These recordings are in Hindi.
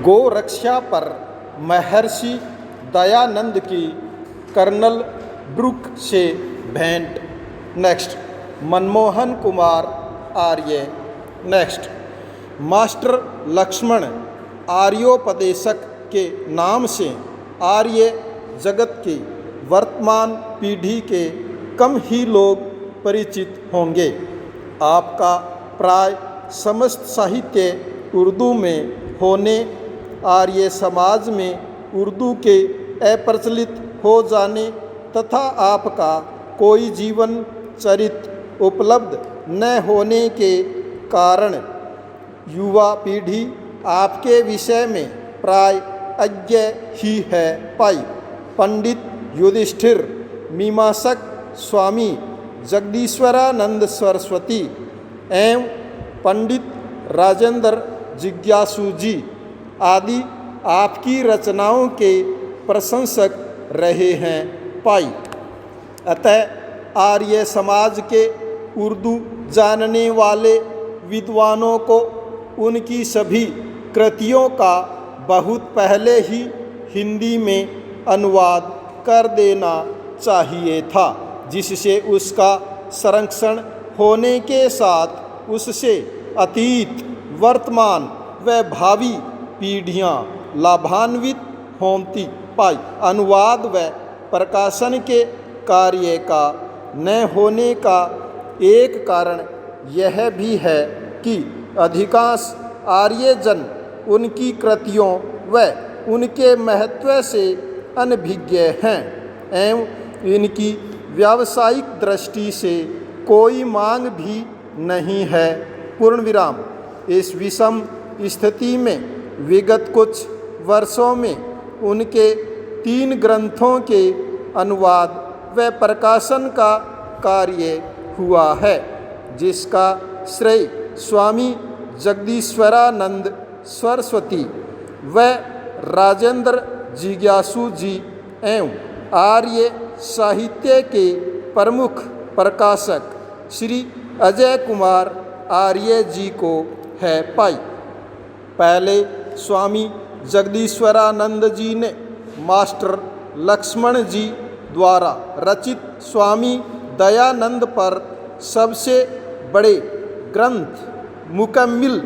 गो रक्षा पर महर्षि दयानंद की कर्नल ब्रूक से भेंट। नेक्स्ट, मनमोहन कुमार आर्य। नेक्स्ट, मास्टर लक्ष्मण आर्योपदेशक के नाम से आर्य जगत की वर्तमान पीढ़ी के कम ही लोग परिचित होंगे। आपका प्राय समस्त साहित्य उर्दू में होने, आर्य समाज में उर्दू के अप्रचलित हो जाने तथा आपका कोई जीवन चरित्र उपलब्ध न होने के कारण युवा पीढ़ी आपके विषय में प्राय अज्ञ ही है पाई। पंडित युधिष्ठिर मीमांसक स्वामी जगदीश्वरानंद सरस्वती एवं पंडित राजेंद्र जिज्ञासु जी आदि आपकी रचनाओं के प्रशंसक रहे हैं पाई। अतः आर्य समाज के उर्दू जानने वाले विद्वानों को उनकी सभी कृतियों का बहुत पहले ही हिंदी में अनुवाद कर देना चाहिए था, जिससे उसका संरक्षण होने के साथ उससे अतीत, वर्तमान व भावी पीढ़ियाँ लाभान्वित होती पाई। अनुवाद व प्रकाशन के कार्य का न होने का एक कारण यह भी है कि अधिकांश आर्यजन उनकी कृतियों व उनके महत्व से अनभिज्ञ हैं एवं इनकी व्यावसायिक दृष्टि से कोई मांग भी नहीं है। पूर्ण विराम। इस विषम स्थिति में विगत कुछ वर्षों में उनके 3 ग्रंथों के अनुवाद व प्रकाशन का कार्य हुआ है, जिसका श्रेय स्वामी जगदीश्वरानंद सरस्वती व राजेंद्र जिज्ञासु जी एवं आर्य साहित्य के प्रमुख प्रकाशक श्री अजय कुमार आर्य जी को है पाई। पहले स्वामी जगदीश्वरानंद जी ने मास्टर लक्ष्मण जी द्वारा रचित स्वामी दयानंद पर सबसे बड़े ग्रंथ मुकम्मिल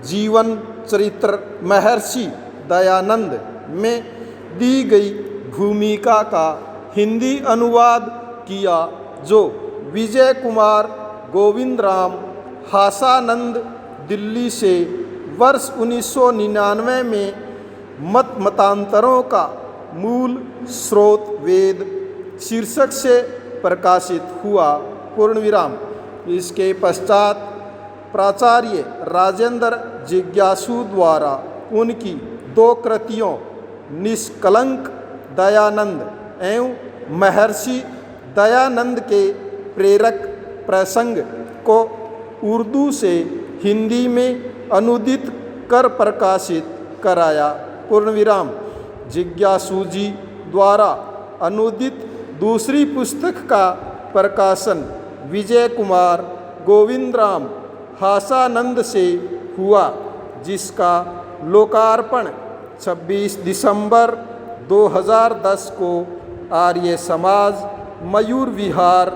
जीवन चरित्र महर्षि दयानंद में दी गई भूमिका का हिंदी अनुवाद किया, जो विजय कुमार गोविंदराम हासानंद दिल्ली से वर्ष 1999 में मतांतरों का मूल स्रोत वेद शीर्षक से प्रकाशित हुआ। पूर्ण विराम। इसके पश्चात प्राचार्य राजेंद्र जिज्ञासु द्वारा उनकी 2 कृतियों निष्कलंक दयानंद एवं महर्षि दयानंद के प्रेरक प्रसंग को उर्दू से हिंदी में अनुदित कर प्रकाशित कराया। पूर्ण विराम। जिज्ञासु जी द्वारा अनुदित दूसरी पुस्तक का प्रकाशन विजय कुमार गोविंदराम हासानंद से हुआ, जिसका लोकार्पण 26 दिसंबर 2010 को आर्य समाज मयूर विहार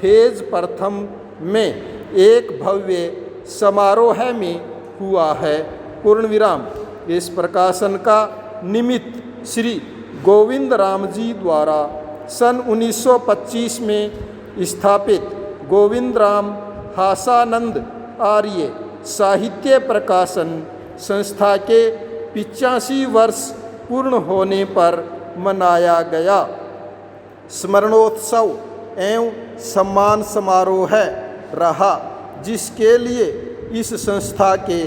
फेज प्रथम में एक भव्य समारोह में हुआ है। पूर्ण विराम। इस प्रकाशन का निमित्त श्री गोविंद राम जी द्वारा सन 1925 में स्थापित गोविंद राम हासानंद आर्य साहित्य प्रकाशन संस्था के 85 वर्ष पूर्ण होने पर मनाया गया स्मरणोत्सव एवं सम्मान समारोह रहा, जिसके लिए इस संस्था के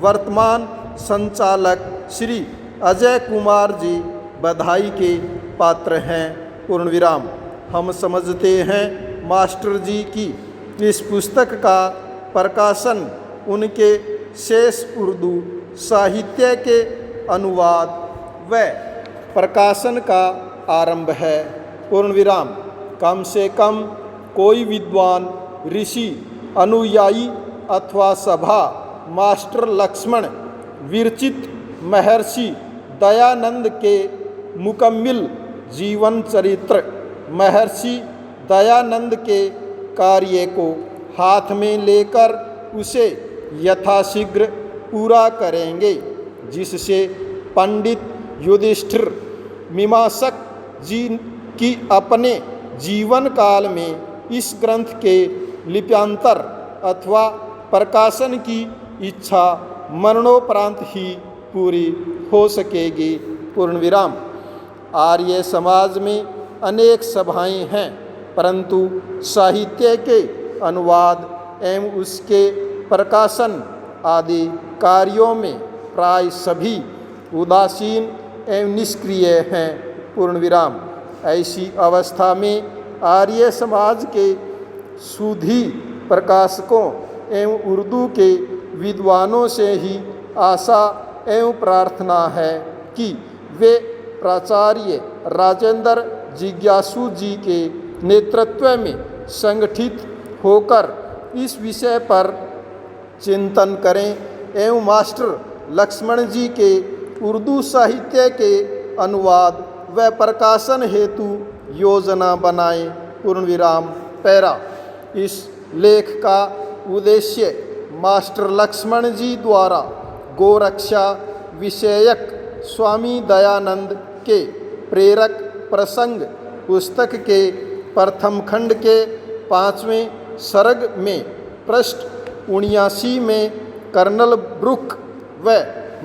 वर्तमान संचालक श्री अजय कुमार जी बधाई के पात्र हैं। पूर्ण विराम। हम समझते हैं मास्टर जी की इस पुस्तक का प्रकाशन उनके शेष उर्दू साहित्य के अनुवाद व प्रकाशन का आरंभ है। पूर्ण विराम। कम से कम कोई विद्वान, ऋषि, अनुयायी अथवा सभा मास्टर लक्ष्मण विरचित महर्षि दयानंद के मुकम्मिल जीवन चरित्र महर्षि दयानंद के कार्य को हाथ में लेकर उसे यथाशीघ्र पूरा करेंगे, जिससे पंडित युधिष्ठिर मीमांसक जी की अपने जीवन काल में इस ग्रंथ के लिप्यांतर अथवा प्रकाशन की इच्छा मरणोपरांत ही पूरी हो सकेगी। पूर्ण विराम। आर्य समाज में अनेक सभाएं हैं, परंतु साहित्य के अनुवाद एवं उसके प्रकाशन आदि कार्यों में प्राय सभी उदासीन एवं निष्क्रिय हैं। पूर्ण विराम। ऐसी अवस्था में आर्य समाज के सुधी प्रकाशकों एवं उर्दू के विद्वानों से ही आशा एवं प्रार्थना है कि वे प्राचार्य राजेंद्र जिज्ञासु जी के नेतृत्व में संगठित होकर इस विषय पर चिंतन करें एवं मास्टर लक्ष्मण जी के उर्दू साहित्य के अनुवाद व प्रकाशन हेतु योजना बनाएं। पूर्ण विराम। पैरा। इस लेख का उद्देश्य मास्टर लक्ष्मण जी द्वारा गोरक्षा विषयक स्वामी दयानंद के प्रेरक प्रसंग पुस्तक के प्रथम खंड के 5वें सर्ग में पृष्ठ 79 में कर्नल ब्रुक व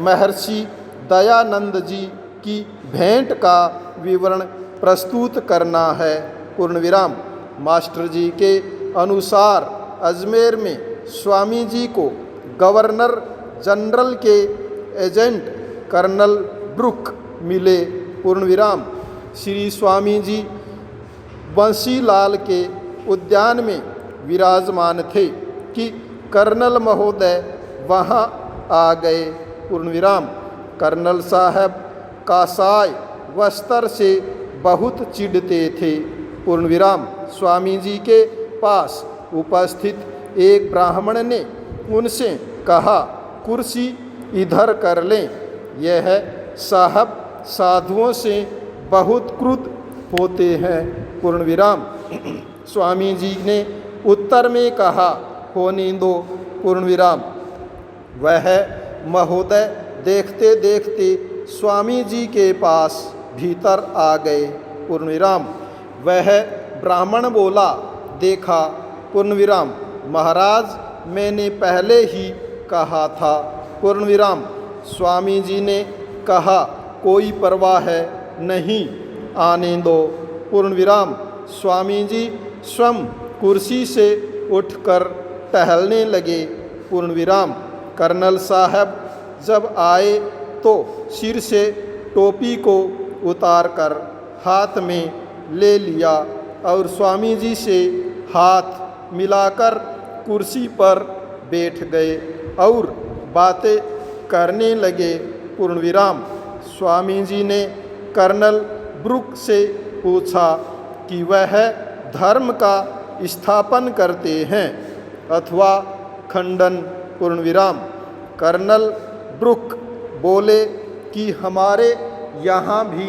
महर्षि दयानंद जी की भेंट का विवरण प्रस्तुत करना है। पूर्ण विराम। मास्टर जी के अनुसार अजमेर में स्वामी जी को गवर्नर जनरल के एजेंट कर्नल ब्रुक मिले। पूर्ण विराम। श्री स्वामी जी बंसीलाल के उद्यान में विराजमान थे कि कर्नल महोदय वहाँ आ गए। पूर्ण विराम। कर्नल साहब कासाय वस्त्र से बहुत चिढ़ते थे। पूर्ण विराम। स्वामी जी के पास उपस्थित एक ब्राह्मण ने उनसे कहा, कुर्सी इधर कर लें। यह साहब साधुओं से बहुत क्रुद्ध होते हैं। पूर्ण विराम। स्वामी जी ने उत्तर में कहा, होने दो। पूर्ण विराम। वह महोदय देखते देखते स्वामी जी के पास भीतर आ गए। पूर्ण विराम। वह ब्राह्मण बोला, देखा। पूर्ण विराम। महाराज, मैंने पहले ही कहा था। पूर्ण विराम। स्वामी जी ने कहा, कोई परवाह नहीं, आने दो। पूर्ण विराम। स्वामी जी स्वयं कुर्सी से उठकर टहलने लगे। पूर्ण विराम। कर्नल साहब जब आए तो सिर से टोपी को उतारकर हाथ में ले लिया और स्वामी जी से हाथ मिलाकर कुर्सी पर बैठ गए और बातें करने लगे। पूर्ण विराम। स्वामी जी ने कर्नल ब्रुक से पूछा कि वह धर्म का स्थापन करते हैं अथवा खंडन। पूर्ण विराम। कर्नल ब्रुक बोले कि हमारे यहाँ भी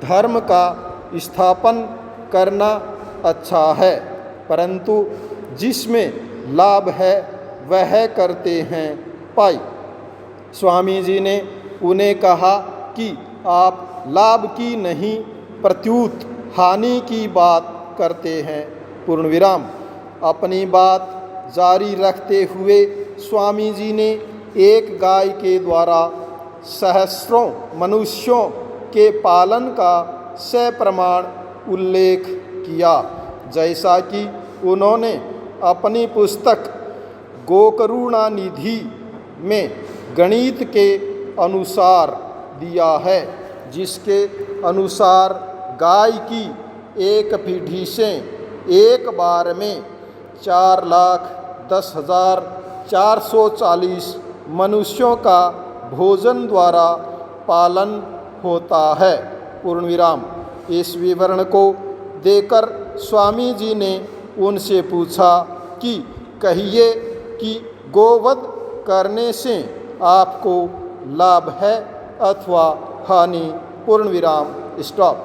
धर्म का स्थापन करना अच्छा है, परंतु जिसमें लाभ है वह करते हैं। पाई। स्वामी जी ने उन्हें कहा कि आप लाभ की नहीं प्रत्युत हानि की बात करते हैं। पूर्ण विराम। अपनी बात जारी रखते हुए स्वामी जी ने एक गाय के द्वारा सहस्रों मनुष्यों के पालन का सप्रमाण उल्लेख किया, जैसा कि उन्होंने अपनी पुस्तक गोकरुणानिधि में गणित के अनुसार दिया है, जिसके अनुसार गाय की एक पीढ़ी से एक बार में 4,10,440 मनुष्यों का भोजन द्वारा पालन होता है। पूर्ण विराम। इस विवरण को देकर स्वामी जी ने उनसे पूछा कि कहिए कि गोवध करने से आपको लाभ है अथवा हानि पूर्ण विराम स्टॉप।